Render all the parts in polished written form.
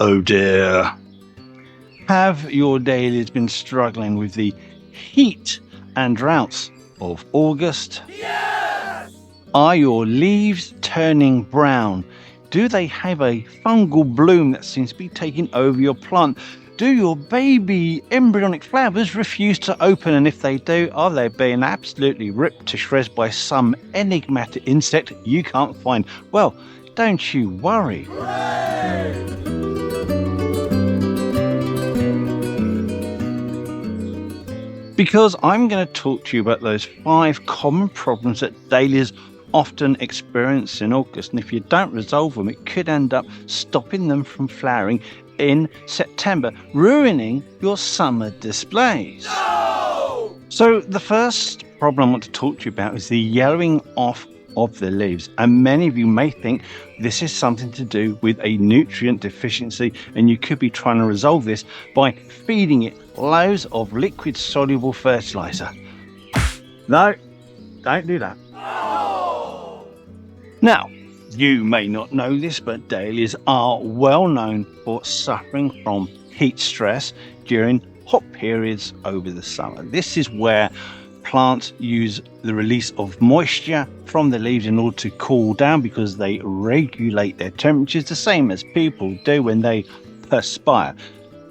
Oh dear. Have your dahlias been struggling with the heat and droughts of August? Yes! Are your leaves turning brown? Do they have a fungal bloom that seems to be taking over your plant? Do your baby embryonic flowers refuse to open? And if they do, are they being absolutely ripped to shreds by some enigmatic insect you can't find? Well, don't you worry. Hooray! Because I'm going to talk to you about those 5 common problems that dahlias often experience in August. And if you don't resolve them, it could end up stopping them from flowering in September, ruining your summer displays. No! So the first problem I want to talk to you about is the yellowing off of the leaves. And many of you may think this is something to do with a nutrient deficiency, and you could be trying to resolve this by feeding it loads of liquid soluble fertilizer. No, don't do that. No! Now, you may not know this, but dahlias are well known for suffering from heat stress during hot periods over the summer. This is where plants use the release of moisture from the leaves in order to cool down, because they regulate their temperatures the same as people do when they perspire.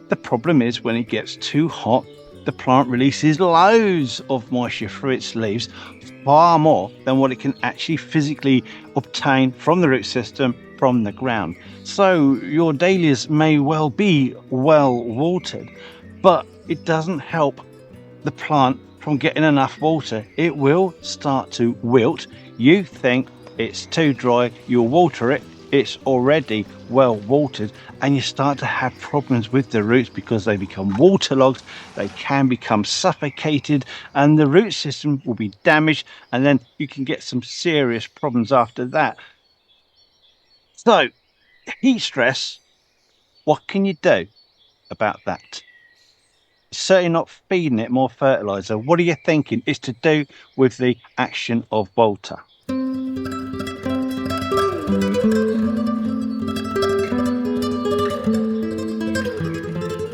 The problem is when it gets too hot, the plant releases loads of moisture through its leaves, far more than what it can actually physically obtain from the root system from the ground. So your dahlias may well be well watered, but it doesn't help the plant from getting enough water. It will start to wilt. You think it's too dry, you'll water it, it's already well watered, and you start to have problems with the roots because they become waterlogged, they can become suffocated, and the root system will be damaged, and then you can get some serious problems after that. So, heat stress, what can you do about that? Certainly not feeding it more fertilizer. What are you thinking? It's to do with the action of water.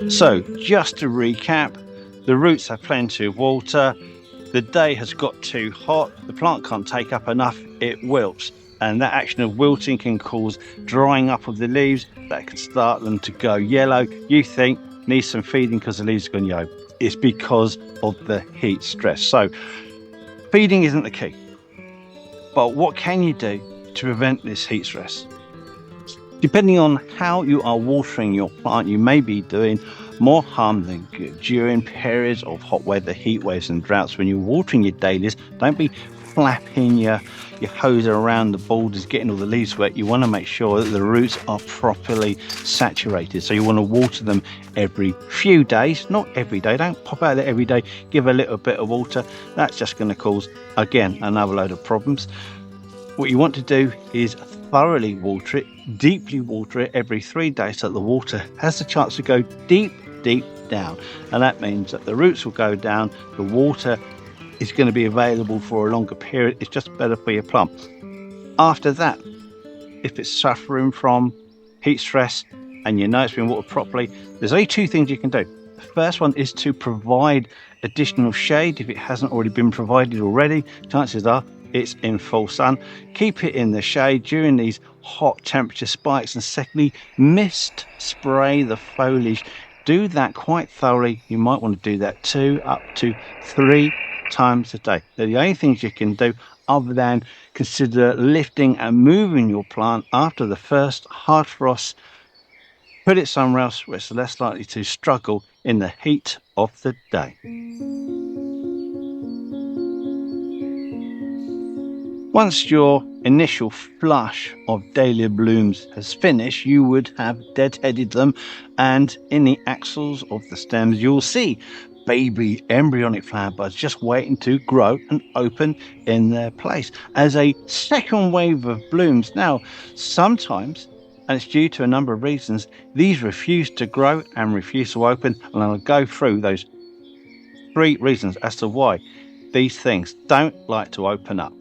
So, just to recap, the roots have plenty of water, the day has got too hot, the plant can't take up enough, it wilts. And that action of wilting can cause drying up of the leaves, that can start them to go yellow. You think, needs some feeding because the leaves are gone yellow. It's because of the heat stress. So, feeding isn't the key. But what can you do to prevent this heat stress? Depending on how you are watering your plant, you may be doing more harm than good. During periods of hot weather, heat waves and droughts, when you're watering your dahlias, don't be flapping your hose around the borders, getting all the leaves wet. You want to make sure that the roots are properly saturated. So you want to water them every few days, not every day. Don't pop out there every day, give a little bit of water. That's just going to cause, again, another load of problems. What you want to do is thoroughly water it, deeply water it every 3 days so that the water has the chance to go deep down. And that means that the roots will go down, the water is going to be available for a longer period. It's just better for your plant. After that, if it's suffering from heat stress and you know it's been watered properly, there's only 2 things you can do. The first one is to provide additional shade. If it hasn't already been provided already, chances are it's in full sun. Keep it in the shade during these hot temperature spikes. And secondly, mist spray the foliage. Do that quite thoroughly. You might want to do that 2 up to 3 times a day. They're the only things you can do other than consider lifting and moving your plant after the first hard frost. Put it somewhere else where it's less likely to struggle in the heat of the day. Once your initial flush of dahlia blooms has finished, you would have deadheaded them, and in the axils of the stems you'll see baby embryonic flower buds just waiting to grow and open in their place as a second wave of blooms. Now, sometimes, and it's due to a number of reasons, these refuse to grow and refuse to open, and I'll go through those 3 reasons as to why these things don't like to open up.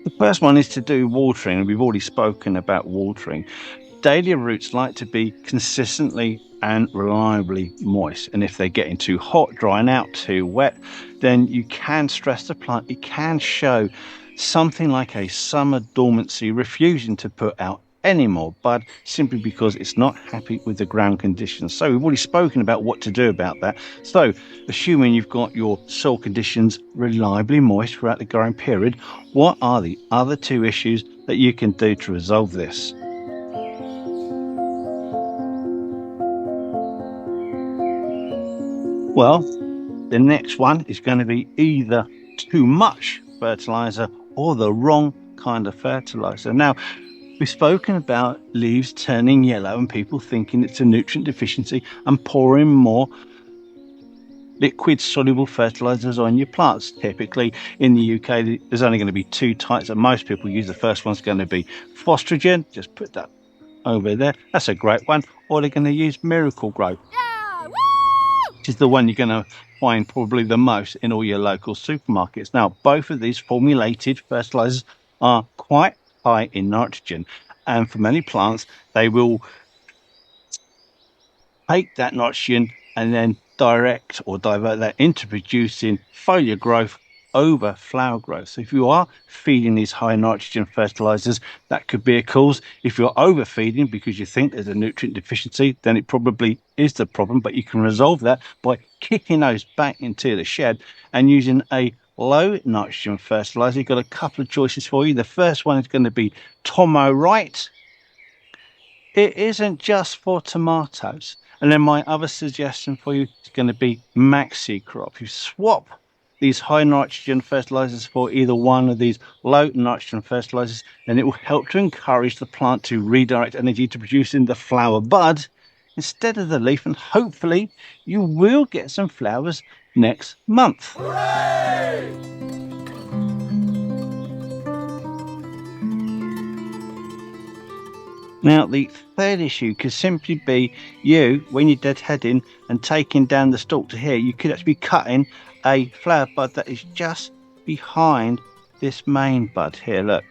The first one is to do watering, and we've already spoken about watering. Dahlia roots like to be consistently and reliably moist, and if they're getting too hot, drying out, too wet, then you can stress the plant. It can show something like a summer dormancy, refusing to put out any more bud simply because it's not happy with the ground conditions. So we've already spoken about what to do about that. So assuming you've got your soil conditions reliably moist throughout the growing period, what are the other two issues that you can do to resolve this? Well, the next one is going to be either too much fertilizer or the wrong kind of fertilizer. Now, we've spoken about leaves turning yellow and people thinking it's a nutrient deficiency and pouring more liquid soluble fertilizers on your plants. Typically in the UK, there's only going to be two types that most people use. The first one's going to be Phostrogen. Just put that over there. That's a great one. Or they're going to use Miracle-Gro, which is the one you're going to find probably the most in all your local supermarkets. Now, both of these formulated fertilizers are quite high in nitrogen, and for many plants, they will take that nitrogen and then direct or divert that into producing foliar growth over flower growth. So if you are feeding these high nitrogen fertilizers, that could be a cause. If you're overfeeding because you think there's a nutrient deficiency, then it probably is the problem, but you can resolve that by kicking those back into the shed and using a low nitrogen fertilizer. You've got a couple of choices for you. The first one is going to be Tomorite. It isn't just for tomatoes. And then my other suggestion for you is going to be Maxicrop. You swap these high nitrogen fertilizers for either one of these low nitrogen fertilizers, and it will help to encourage the plant to redirect energy to producing the flower bud instead of the leaf, and hopefully you will get some flowers next month. Hooray! Now, the third issue could simply be you, when you're deadheading and taking down the stalk to here, you could actually be cutting a flower bud that is just behind this main bud here. Look,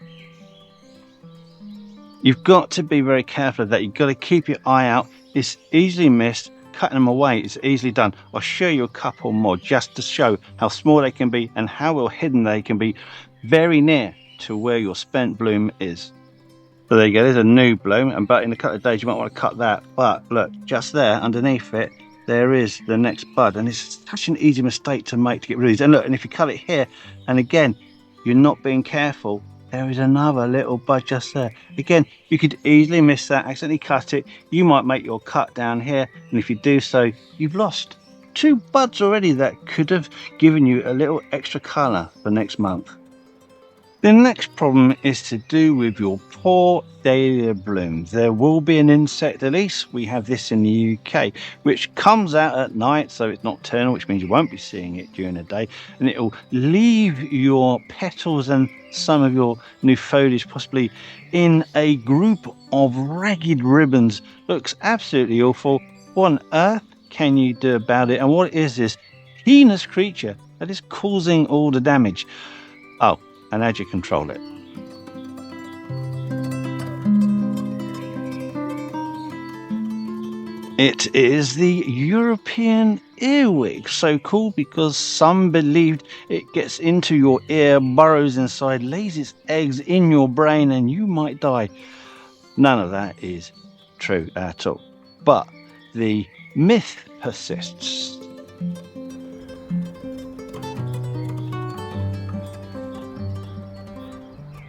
you've got to be very careful of that. You've got to keep your eye out. It's easily missed. Cutting them away is easily done. I'll show you a couple more just to show how small they can be and how well hidden they can be, very near to where your spent bloom is. So there you go, there's a new bloom, but in a couple of days you might want to cut that. But look, just there underneath it, there is the next bud, and it's such an easy mistake to make to get rid of these. And look, and if you cut it here, and again, you're not being careful, there is another little bud just there. Again, you could easily miss that, accidentally cut it. You might make your cut down here, and if you do so, you've lost two buds already that could have given you a little extra colour for next month. The next problem is to do with your poor dahlia blooms. There will be an insect, at least we have this in the UK, which comes out at night, so it's nocturnal, which means you won't be seeing it during the day, and it will leave your petals and some of your new foliage possibly in a group of ragged ribbons. Looks absolutely awful. What on earth can you do about it? And what is this heinous creature that is causing all the damage? Oh, and how do you control it? It is the European earwig. So cool because some believed it gets into your ear, burrows inside, lays its eggs in your brain, and you might die. None of that is true at all. But the myth persists.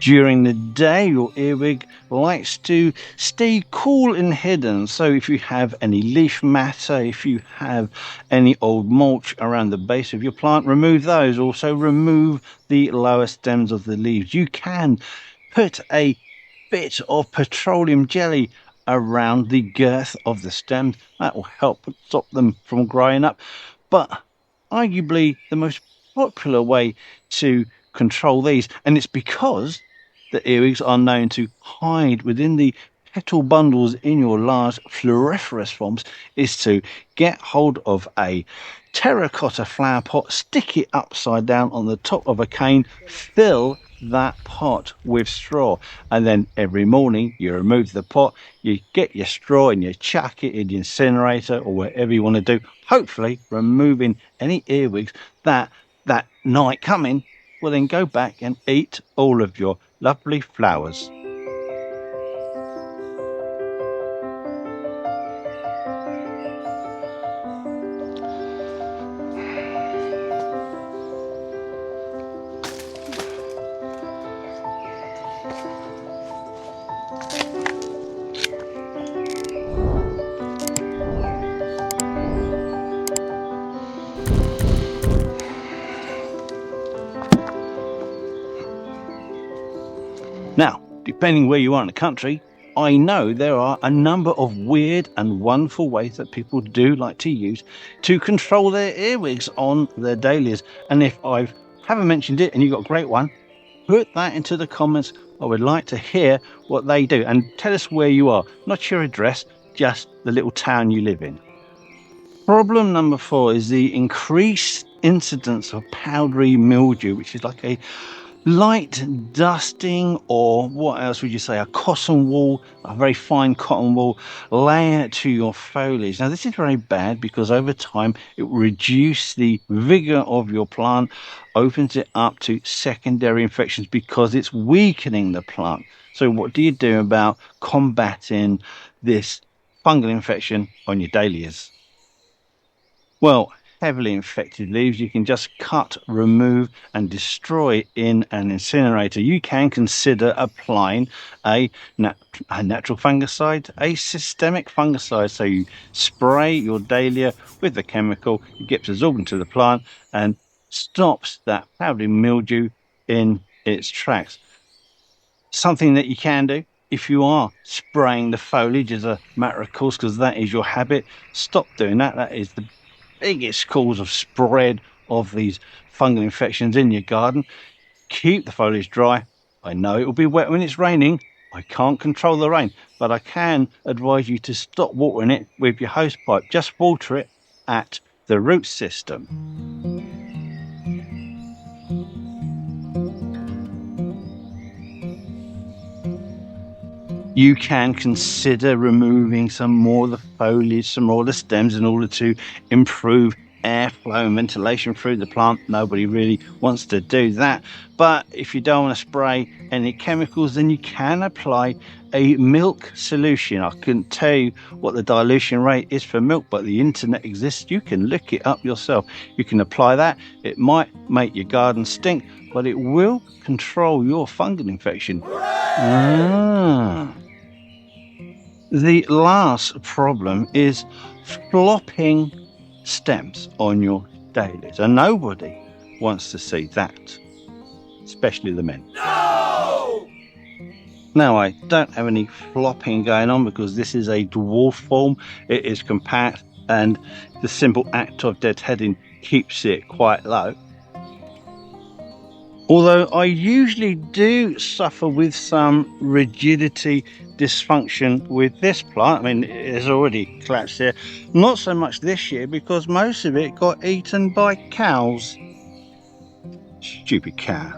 During the day, your earwig likes to stay cool and hidden. So if you have any leaf matter, if you have any old mulch around the base of your plant, remove those. Also remove the lower stems of the leaves. You can put a bit of petroleum jelly around the girth of the stems. That will help stop them from growing up. But arguably the most popular way to control these, and it's because the earwigs are known to hide within the petal bundles in your large floriferous forms, is to get hold of a terracotta flower pot, stick it upside down on the top of a cane, fill that pot with straw, and then every morning you remove the pot, you get your straw and you chuck it in the incinerator or whatever you want to do, hopefully removing any earwigs that night coming will then go back and eat all of your lovely flowers. Now, depending where you are in the country, I know there are a number of weird and wonderful ways that people do like to use to control their earwigs on their dahlias. And if I haven't mentioned it and you've got a great one, put that into the comments. I would like to hear what they do, and tell us where you are, not your address, just the little town you live in. Problem number 4 is the increased incidence of powdery mildew, which is like a light dusting, or what else would you say, a cotton wool, a very fine cotton wool layer to your foliage. Now this is very bad because over time it will reduce the vigor of your plant, opens it up to secondary infections because it's weakening the plant. So what do you do about combating this fungal infection on your dahlias? Well, heavily infected leaves you can just cut, remove and destroy in an incinerator. You can consider applying a natural fungicide, a systemic fungicide. So you spray your dahlia with the chemical, it gets absorbed into the plant and stops that powdery mildew in its tracks. Something that you can do if you are spraying the foliage as a matter of course, because that is your habit, stop doing that. That is the biggest cause of spread of these fungal infections in your garden. Keep the foliage dry. I know it will be wet when it's raining. I can't control the rain, but I can advise you to stop watering it with your hose pipe. Just water it at the root system. You can consider removing some more of the foliage, some more of the stems in order to improve airflow and ventilation through the plant. Nobody really wants to do that. But if you don't want to spray any chemicals, then you can apply a milk solution. I couldn't tell you what the dilution rate is for milk, but the internet exists. You can look it up yourself. You can apply that. It might make your garden stink, but it will control your fungal infection. The last problem is flopping stems on your dahlias, and nobody wants to see that, especially the men. No! Now, I don't have any flopping going on because this is a dwarf form. It is compact, and the simple act of deadheading keeps it quite low. Although I usually do suffer with some rigidity dysfunction with this plant. I mean, it's already collapsed here. Not so much this year because most of it got eaten by cows. Stupid cow.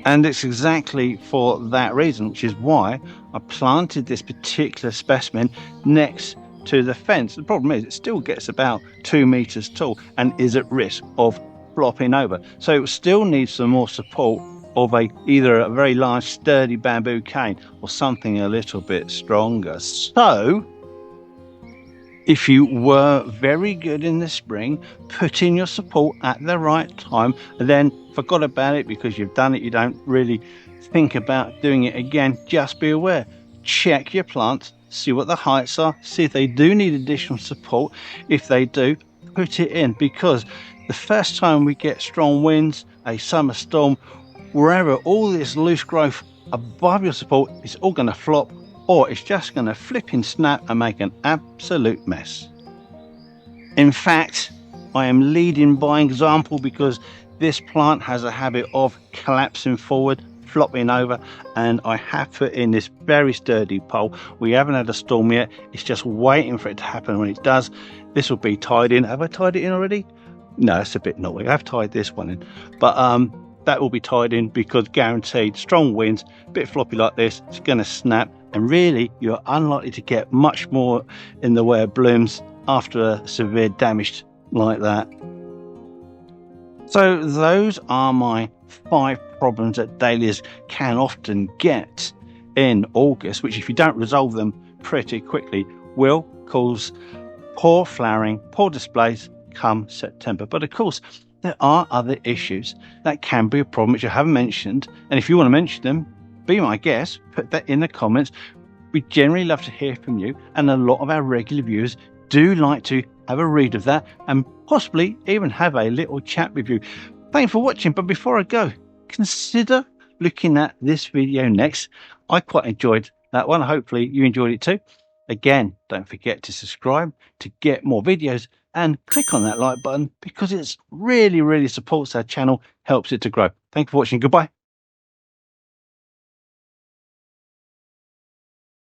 And it's exactly for that reason, which is why I planted this particular specimen next to the fence. The problem is it still gets about 2 meters tall and is at risk of flopping over, so it still needs some more support of either a very large sturdy bamboo cane or something a little bit stronger. So if you were very good in the spring, put in your support at the right time and then forgot about it because you've done it, you don't really think about doing it again, just be aware. Check your plants, see what the heights are, see if they do need additional support. If they do, put it in, because the first time we get strong winds, a summer storm, wherever, all this loose growth above your support is all going to flop, or it's just going to flip and snap and make an absolute mess. In fact, I am leading by example because this plant has a habit of collapsing forward, flopping over, and I have put in this very sturdy pole. We haven't had a storm yet, it's just waiting for it to happen. When it does, this will be tied in. Have I tied it in already? No, it's a bit naughty. I've tied this one in, but that will be tied in, because guaranteed strong winds, a bit floppy like this, it's going to snap, and really you're unlikely to get much more in the way of blooms after a severe damage like that. So those are my 5 problems that dahlias can often get in August, which if you don't resolve them pretty quickly will cause poor flowering, poor displays come September. But of course there are other issues that can be a problem which I haven't mentioned, and if you want to mention them, be my guest, put that in the comments. We generally love to hear from you, and a lot of our regular viewers do like to have a read of that and possibly even have a little chat with you. Thanks for watching, but before I go, consider looking at this video next. I quite enjoyed that one. Hopefully you enjoyed it too. Again, don't forget to subscribe to get more videos, and click on that like button because it's really supports our channel, helps it to grow. Thank you for watching. Goodbye.